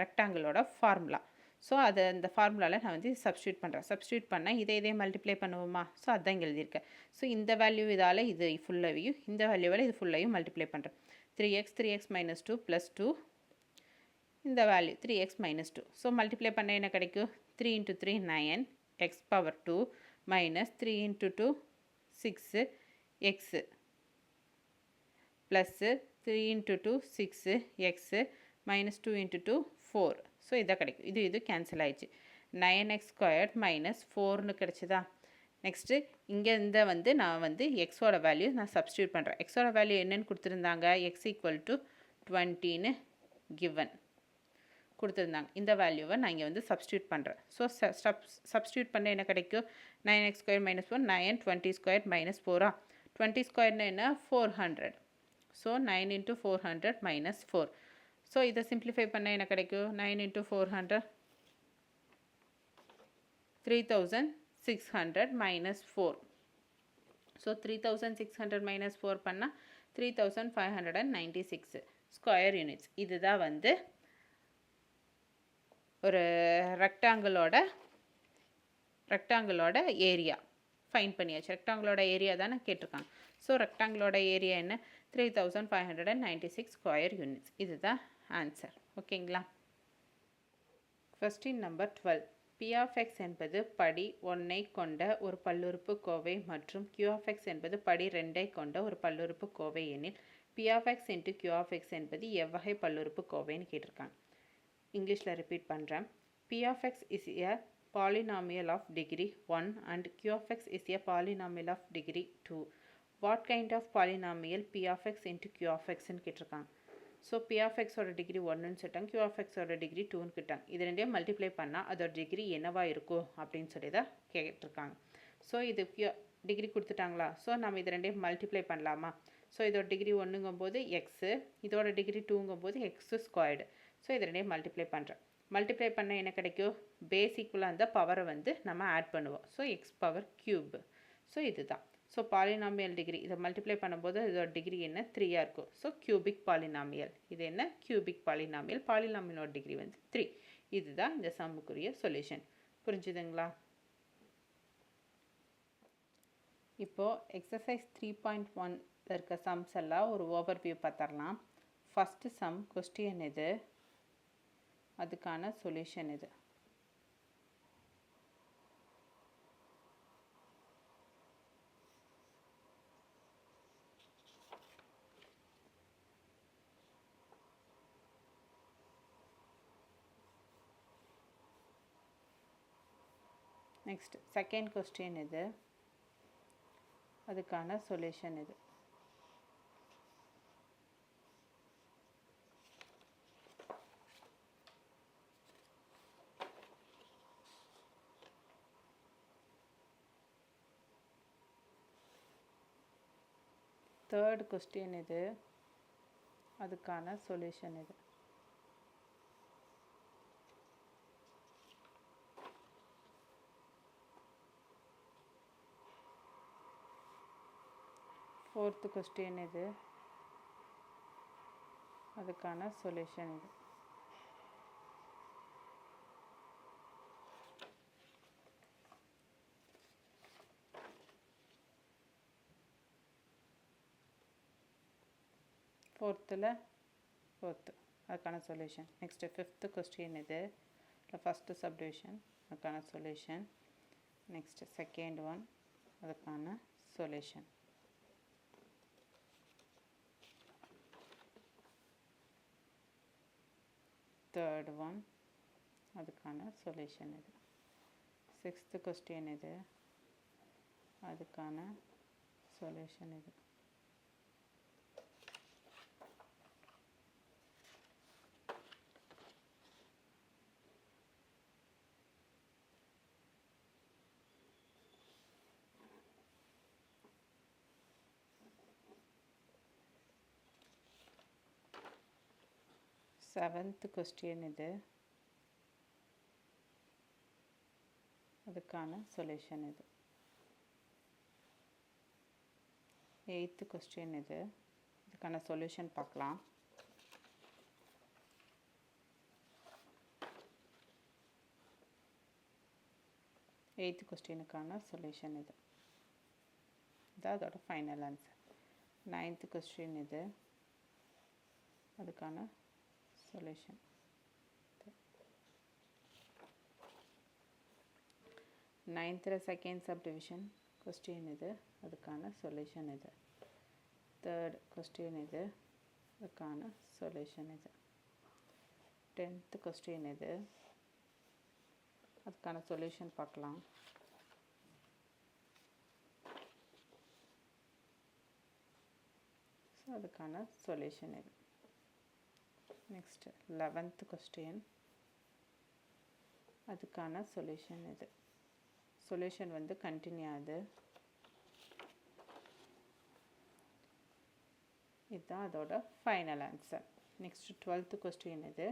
ரெக்டாங்கிளோட ஃபார்முலா ஸோ அது அந்த ஃபார்முலாவில் நான் வந்து சப்ஸ்டியூட் பண்ணுறேன் சப்ஸ்டியூட் பண்ணால் இதே மல்டிப்ளை பண்ணுவோமா ஸோ அதான் இங்கே எழுதியிருக்கேன் ஸோ இந்த வேல்யூ இதால் இது ஃபுல்லாவையும் இந்த வேல்யூவால் இது ஃபுல்லையும் மல்டிப்ளை பண்ணுறேன் 3x minus 2 plus 2 இந்த value 3x minus 2 so multiply பண்ண என்ன கிடைக்கும் 3 into 3 9 x power 2 minus 3 into 2 6 x plus 3 into 2 6 x minus 2 into 2 4 so இதாக கிடைக்கும் இது கேன்சல் ஆயிடுச்சு 9x squared minus 4ன்னு கிடச்சிதா நெக்ஸ்ட்டு இங்கே இந்த வந்து நான் வந்து எக்ஸோட வேல்யூ நான் சப்ஸ்டியூட் பண்ணுறேன் எக்ஸோட வேல்யூ என்னென்னு கொடுத்துருந்தாங்க எக்ஸ் ஈக்குவல் டு 20ன்னு கிவன் கொடுத்துருந்தாங்க இந்த வேல்யூவை நான் இங்கே வந்து சப்ஸ்டியூட் பண்ணுறேன் ஸோ சப்ஸ்டியூட் பண்ண என்ன கிடைக்கும் 9x squared minus 4 9 20 squared minus 4 20 squaredனா என்ன 400 ஸோ 9 into 400 minus 4. ஸோ இதை சிம்பிளிஃபை பண்ண என்ன கிடைக்கும்? 9 into 400 3600 minus 4. ஸோ 3600 minus 4 பண்ணால் 3596 ஸ்கொயர் யூனிட்ஸ். இதுதான் வந்து ஒரு ரெக்டாங்கிளோட ஏரியா ஃபைன் பண்ணியாச்சு. ரெக்டாங்கிளோட ஏரியா தானே கேட்டிருக்காங்க. ஸோ ரெக்டாங்கிளோட ஏரியா என்ன? 3596 ஸ்கொயர் யூனிட்ஸ். இதுதான் ஆன்சர். ஓகேங்களா? Question number 12. P of x என்பது படி 1ஐ கொண்ட ஒரு பல்லுறுப்புக்கோவை மற்றும் Q of x என்பது படி 2ஐ கொண்ட ஒரு பல்லுறுப்புக்கோவை எனில் P of x into Q of x என்பது எவ்வகை பல்லுறுப்புக்கோவைன்னு கேட்டிருக்காங்க. இங்கிலீஷில் ரிப்பீட் பண்ணுறேன். P of x is a polynomial of degree 1 and Q of x is a polynomial of degree 2. What kind of polynomial P of x into Q of x ன்னு கேட்டிருக்காங்க. So P of x ஓட degree 1ன்னு சொல்லிட்டாங்க, Q of x ஓட degree 2ன்னு கேட்டாங்க. இது ரெண்டையும் multiply பண்ணால் அதோட டிகிரி என்னவா இருக்கும் அப்படின்னு சொல்லி தான் கேட்டிருக்காங்க. ஸோ இது டிகிரி கொடுத்துட்டாங்களா? ஸோ நம்ம இது ரெண்டையும் மல்டிப்ளை பண்ணலாமா? ஸோ இதோட டிகிரி 1ங்கும்போது எக்ஸு, இதோட டிகிரி 2ங்கும்போது எக்ஸு ஸ்கொயர்டு. ஸோ இது ரெண்டையும் மல்டிப்ளை பண்ணுறேன். மல்டிப்ளை பண்ண என்ன கிடைக்கும்? பேசிக்குள்ளே அந்த பவரை வந்து நம்ம ஆட் பண்ணுவோம். So X power cube. So இதுதான். ஸோ பாலினாமியல் டிகிரி இதை மல்டிப்ளை பண்ணும்போது இதோட டிகிரி என்ன? 3ஆக இருக்கும். So cubic polynomial. இது என்ன? Cubic polynomial. பாலினாமியலோட டிகிரி வந்து 3. இதுதான் இந்த சம்முக்குரிய சொல்யூஷன். புரிஞ்சுதுங்களா? இப்போது எக்ஸசைஸ் 3.1 இருக்க சம்ஸ் எல்லாம் ஒரு ஓவர்வியூ பார்த்துடலாம். ஃபஸ்ட்டு சம் கொஸ்டின் இது, அதுக்கான சொல்யூஷன் இது. நெக்ஸ்ட் செகண்ட் கொஸ்டின் இது, அதுக்கான சொல்யூஷன் இது. தேர்ட் கொஸ்டின் இது, அதுக்கான சொல்யூஷன் இது. ஃபோர்த்து கொஸ்டின் இது, அதுக்கான சொல்யூஷன் இது. ஃபோர்த்து அதுக்கான சொல்யூஷன். நெக்ஸ்ட்டு ஃபிஃப்த்து கொஸ்டின் இது, ஃபஸ்ட்டு சப்டிவிஷன், அதுக்கான சொல்யூஷன். நெக்ஸ்ட்டு செகண்ட் ஒன், அதுக்கான சொல்யூஷன். தேர்ட் ஒன், அதுக்கான சொல்யூஷன் இது. சிக்ஸ்த்து கொஸ்டின் இது, அதுக்கான சொல்யூஷன் இது. செவன்த்து கொஸ்டின் இது, அதுக்கான சொல்யூஷன் இது. எயித்து கொஸ்டின் இது, இதுக்கான சொல்யூஷன் பார்க்கலாம். எயித்து கொஸ்டினுக்கான சொல்யூஷன் இது. இதான் அதோட ஃபைனல் ஆன்சர். நைன்த்து கொஸ்டின் இது, அதுக்கான solution. Ninth second subdivision question இது, அதுக்கான solution இது. Third question இது, அதுக்கான solution இது. 10th question இது, அதுக்கான solution பார்க்கலாம். So அதுக்கான solution இது. Next 11th question, அதுக்கான solution இது. Solution வந்து continue ஆகுது. இதுதான் அதோட final answer. Next 12th question இது,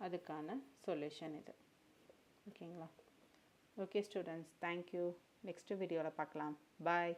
அதுக்கான சொல்யூஷன் இது. ஓகேங்களா? Okay students, thank you. நெக்ஸ்ட் வீடியோவில் பார்க்கலாம். பாய்.